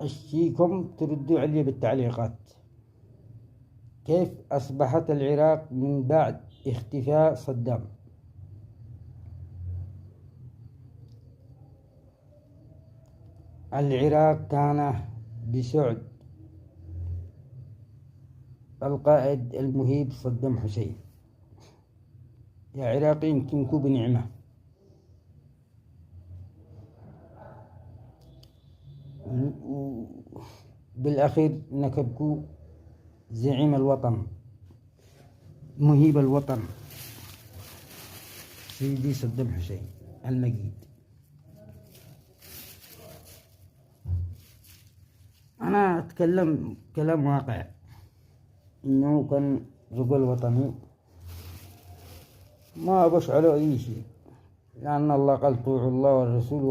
أشتيكم تردوا علي بالتعليقات. كيف أصبحت العراق من بعد اختفاء صدام؟ العراق كان بسعد القائد المهيب صدام حسين. يا عراقيين كنكو بنعمة، بالأخير نكبكو زعيم الوطن مهيب الوطن سيدي صدام حسين المجيد. أنا أتكلم كلام واقع، إنه كان رجل وطني ما أبش على أي شيء، لأن الله قال طوعوا الله والرسول